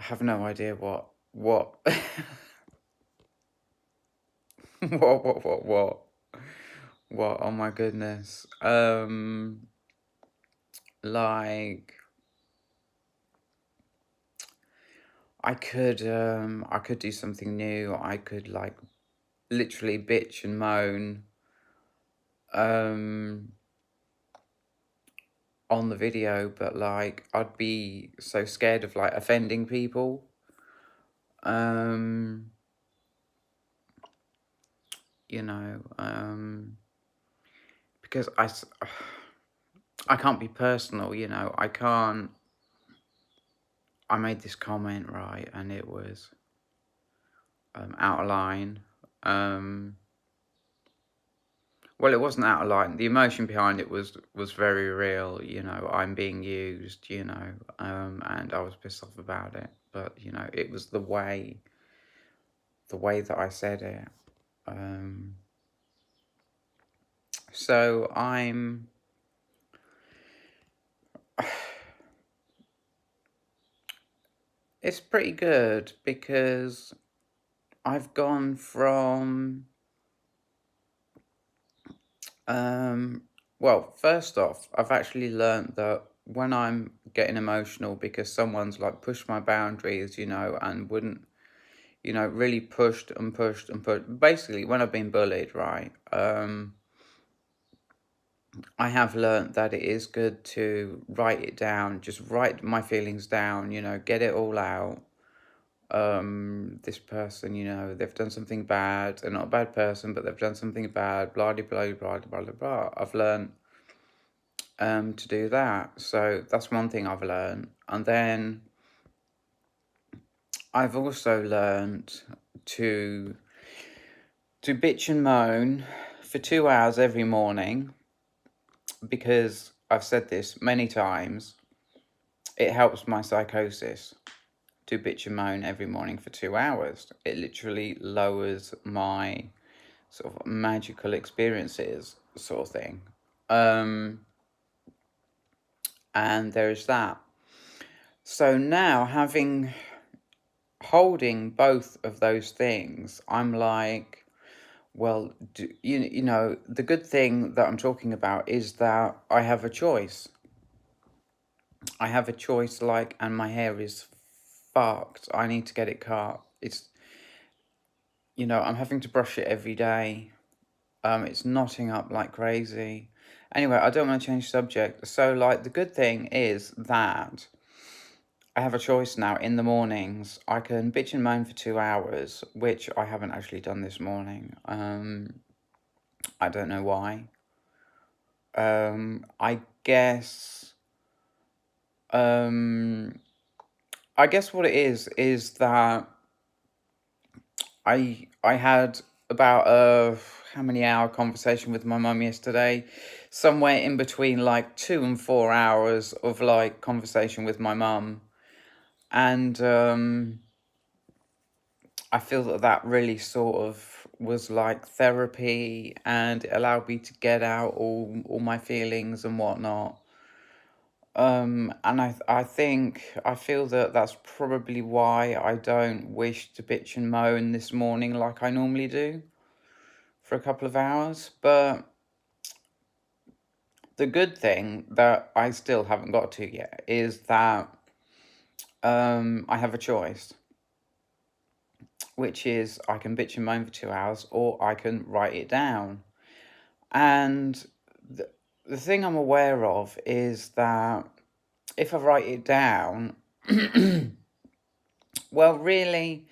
have no idea what what what, oh my goodness. Like I could do something new. I could like literally bitch and moan um on the video, but like I'd be so scared of like offending people. Um, you know, because I can't be personal, you know. I made this comment, right, and it was out of line. Well, it wasn't out of line. The emotion behind it was very real, you know. I'm being used, you know, and I was pissed off about it. But, you know, it was the way that I said it. Um, so it's pretty good because I've gone from, well, first off, I've actually learned that when I'm getting emotional because someone's like pushed my boundaries, you know, and wouldn't, you know, really pushed and pushed and pushed. Basically, when I've been bullied, right, I have learnt that it is good to write it down, just write my feelings down, you know, get it all out. This person, you know, they've done something bad. They're not a bad person, but they've done something bad, blah, blah, blah, blah, blah, blah, blah. I've learnt to do that. So that's one thing I've learned. And then I've also learned to bitch and moan for 2 hours every morning because I've said this many times. It helps my psychosis to bitch and moan every morning for 2 hours. It literally lowers my sort of magical experiences sort of thing. And there's that. So now holding both of those things, I'm like, well, you know, the good thing that I'm talking about is that I have a choice. I have a choice, like, and my hair is fucked. I need to get it cut. It's, you know, I'm having to brush it every day. It's knotting up like crazy. Anyway, I don't want to change subject. So, like, the good thing is that I have a choice now in the mornings. I can bitch and moan for 2 hours, which I haven't actually done this morning. I don't know why. I guess, um, I guess what it is that I had about a how many hour conversation with my mum yesterday, somewhere in between like 2 and 4 hours of like conversation with my mum, and I feel that that really sort of was like therapy, and it allowed me to get out all my feelings and whatnot. And I think I feel that that's probably why I don't wish to bitch and moan this morning like I normally do for a couple of hours. But the good thing that I still haven't got to yet is that I have a choice, which is I can bitch and moan for 2 hours or I can write it down. And the thing I'm aware of is that if I write it down, well, really,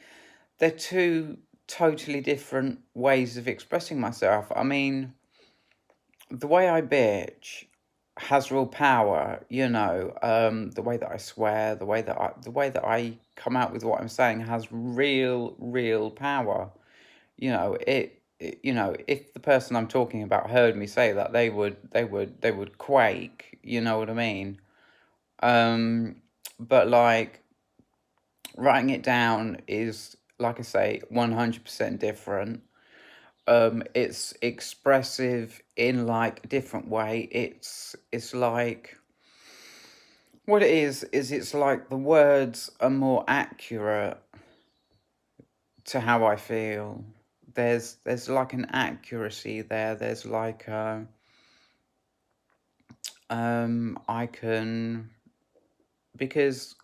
they're two totally different ways of expressing myself. I mean, the way I bitch has real power, you know. The way that I swear, the way that I come out with what I'm saying has real power. You know, you know, if the person I'm talking about heard me say that, they would quake. You know what I mean? But like writing it down is, like I say, 100% different. It's expressive in like a different way. It's like what it is it's like the words are more accurate to how I feel. There's like an accuracy there. There's like I can, because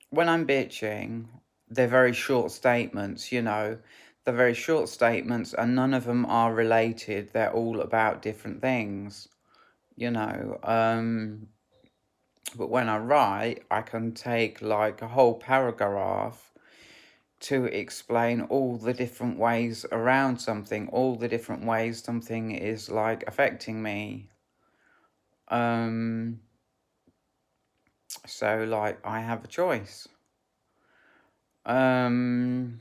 when I'm bitching, they're very short statements, you know. They're very short statements and none of them are related. They're all about different things, you know. But when I write, I can take like a whole paragraph to explain all the different ways around something, all the different ways something is like affecting me. Um, so like I have a choice. Um,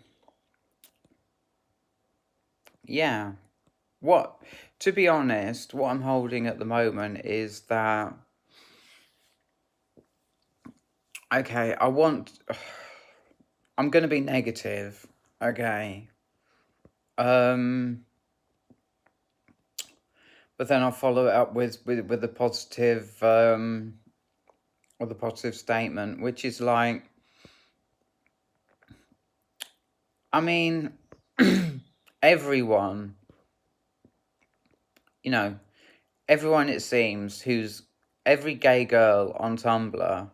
yeah. What, to be honest, what I'm holding at the moment is that, okay, I'm going to be negative, okay? Um, but then I'll follow it up with a positive, with a positive statement, which is like, I mean, everyone, you know, everyone it seems every gay girl on Tumblr,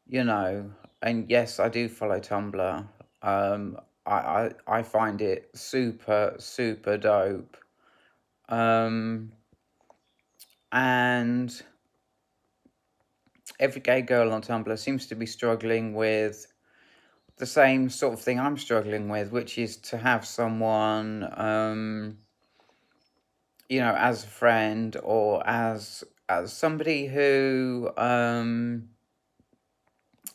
you know, and yes, I do follow Tumblr. I find it super, super dope. And every gay girl on Tumblr seems to be struggling with the same sort of thing I'm struggling with, which is to have someone, you know, as a friend or as somebody who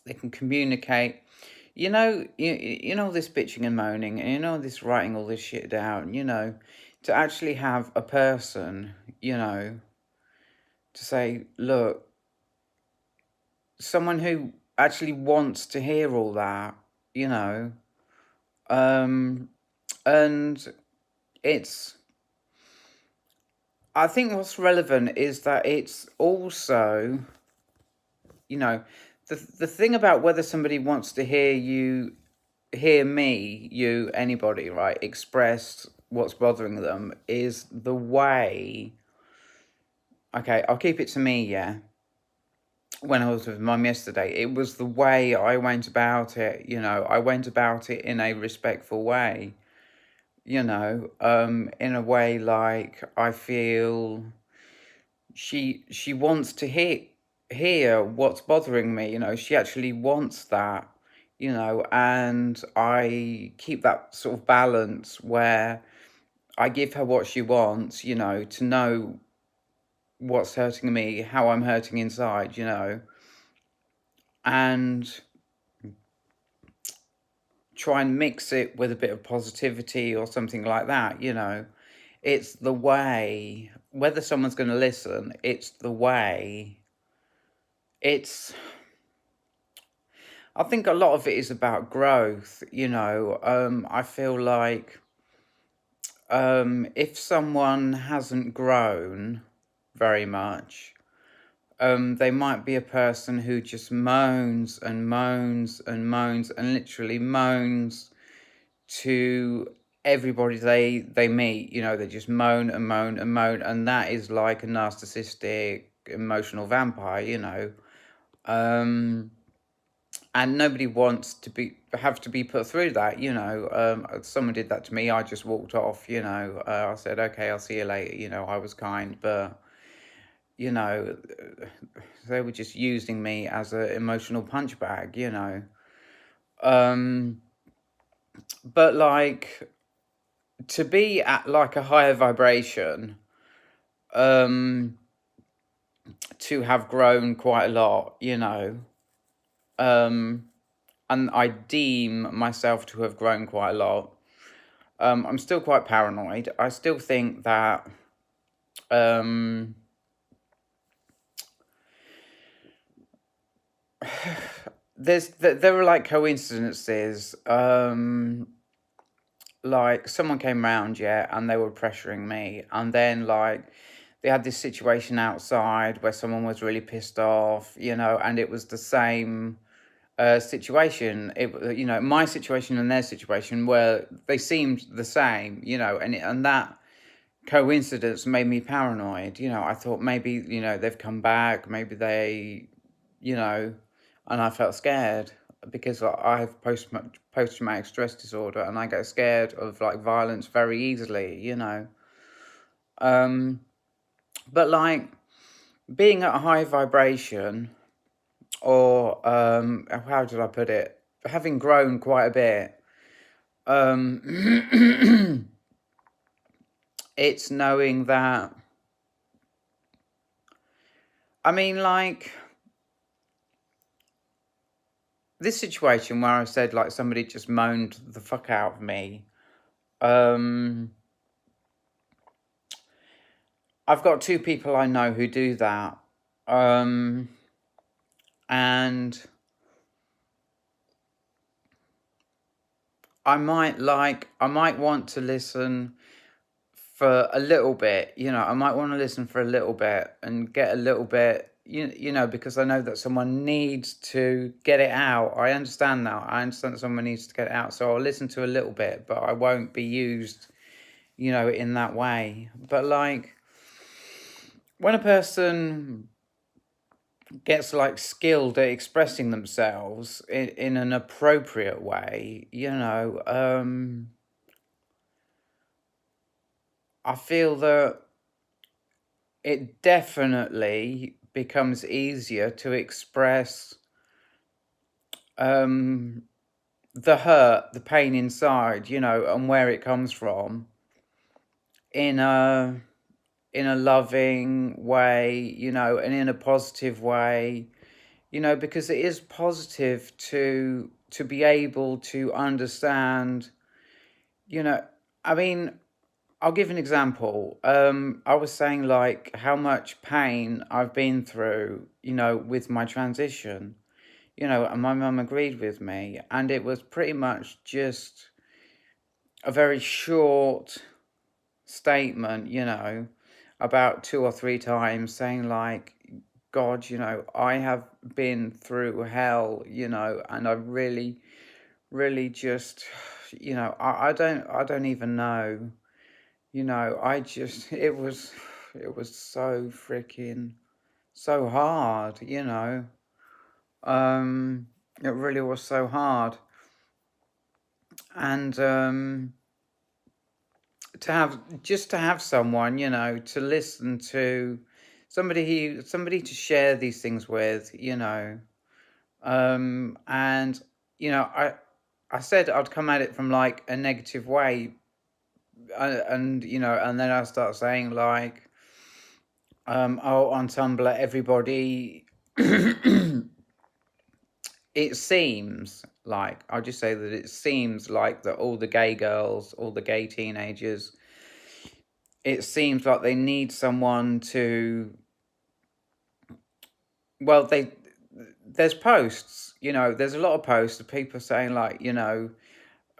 they can communicate. You know this bitching and moaning, and you know this writing all this shit down. You know, to actually have a person, you know, to say, look, someone who actually wants to hear all that, you know, and it's. I think what's relevant is that it's also, you know, the thing about whether somebody wants to hear me, you, anybody, right, express what's bothering them is the way. Okay, I'll keep it to me, yeah. When I was with Mum yesterday, it was the way I went about it, you know. I went about it in a respectful way, you know, in a way like I feel she wants to hear what's bothering me, you know. She actually wants that, you know, and I keep that sort of balance where I give her what she wants, you know, to know what's hurting me, how I'm hurting inside, you know, and try and mix it with a bit of positivity or something like that, you know. It's the way, whether someone's going to listen, it's the way. It's, I think a lot of it is about growth, you know. I feel like if someone hasn't grown very much, they might be a person who just moans and moans and moans and literally moans to everybody they meet. You know, they just moan and moan and moan, and that is like a narcissistic emotional vampire, you know. And nobody wants to have to be put through that, you know. Someone did that to me, I just walked off, you know. I said, okay, I'll see you later, you know. I was kind, but you know, they were just using me as an emotional punch bag, you know. But like, to be at like a higher vibration, um to have grown quite a lot, you know, and I deem myself to have grown quite a lot. I'm still quite paranoid. I still think that um, there are like coincidences. Like someone came round, yeah, and they were pressuring me, and then like they had this situation outside where someone was really pissed off, and it was the same situation. My situation and their situation, where they seemed the same, and that coincidence made me paranoid. I thought maybe, they've come back, maybe they, and I felt scared because I have post-traumatic stress disorder, and I get scared of like violence very easily. Um, but like being at a high vibration, or how did I put it? Having grown quite a bit, um, it's knowing that. I mean, like this situation where I said like somebody just moaned the fuck out of me. Um, I've got two people I know who do that, and I might want to listen for a little bit. I might want to listen for a little bit and get a little bit. Because I know that someone needs to get it out. I understand that. I understand that someone needs to get it out. So I'll listen to a little bit, but I won't be used, in that way. But like when a person gets like skilled at expressing themselves in an appropriate way, I feel that it definitely becomes easier to express um, the hurt, the pain inside, and where it comes from in a loving way, and in a positive way, because it is positive to be able to understand, I mean, I'll give an example. I was saying like how much pain I've been through, with my transition, and my mum agreed with me, and it was pretty much just a very short statement, about 2 or 3 times saying like, God, I have been through hell, and I really, really just, I don't even know, I just, it was so freaking, so hard, um, it really was so hard. And, to have someone, to listen to, somebody to share these things with, and I said I'd come at it from like a negative way, and then I start saying like, oh, on Tumblr, everybody, it seems like, I'll just say that it seems like that all the gay girls, all the gay teenagers, it seems like they need someone to, well, there's posts, there's a lot of posts of people saying like,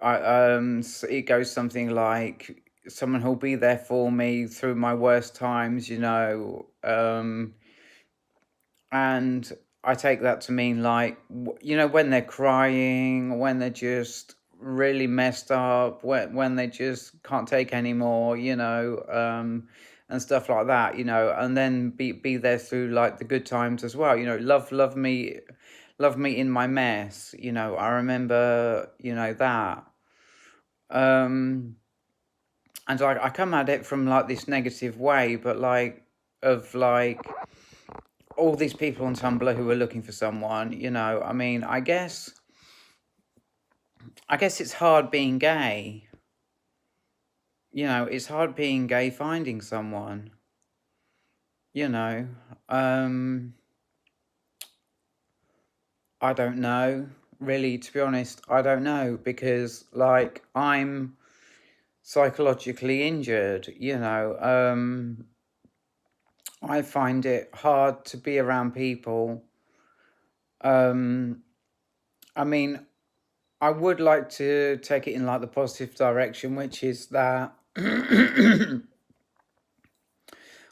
it goes something like, someone who'll be there for me through my worst times, and I take that to mean like, when they're crying, when they're just really messed up, when they just can't take anymore, and stuff like that, and then be there through like the good times as well, love me in my mess, I remember, that. Um, and like I come at it from like this negative way, but like of like all these people on Tumblr who are looking for someone, I mean, I guess it's hard being gay. It's hard being gay finding someone, you know. Um, I don't know. Really, to be honest, I don't know because like I'm psychologically injured, I find it hard to be around people. Um, I mean, I would like to take it in like the positive direction, which is that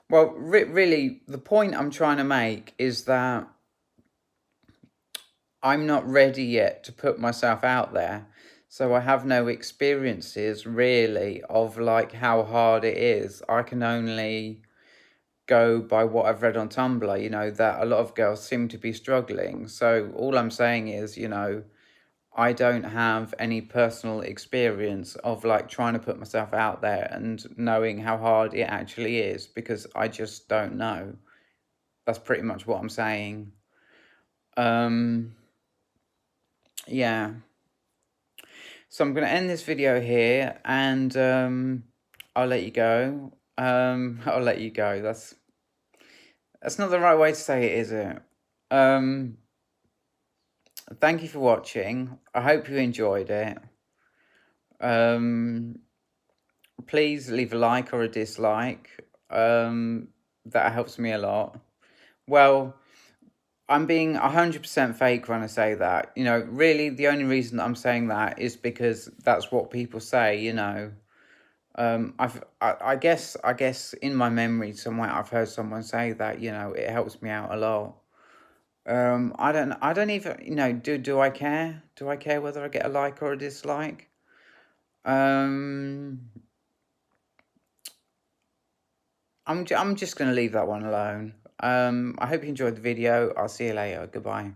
Well, really, the point I'm trying to make is that I'm not ready yet to put myself out there. So I have no experiences really of like how hard it is. I can only go by what I've read on Tumblr, that a lot of girls seem to be struggling. So all I'm saying is, I don't have any personal experience of like trying to put myself out there and knowing how hard it actually is, because I just don't know. That's pretty much what I'm saying. Um, yeah. So I'm going to end this video here, and I'll let you go. I'll let you go. That's not the right way to say it, is it? Um, Thank you for watching. I hope you enjoyed it. Um, Please leave a like or a dislike. That helps me a lot. Well, I'm being 100% fake when I say that. Really, the only reason that I'm saying that is because that's what people say. I guess in my memory somewhere I've heard someone say that. It helps me out a lot. I don't even, do I care? Do I care whether I get a like or a dislike? Um, I'm just gonna leave that one alone. I hope you enjoyed the video. I'll see you later. Goodbye.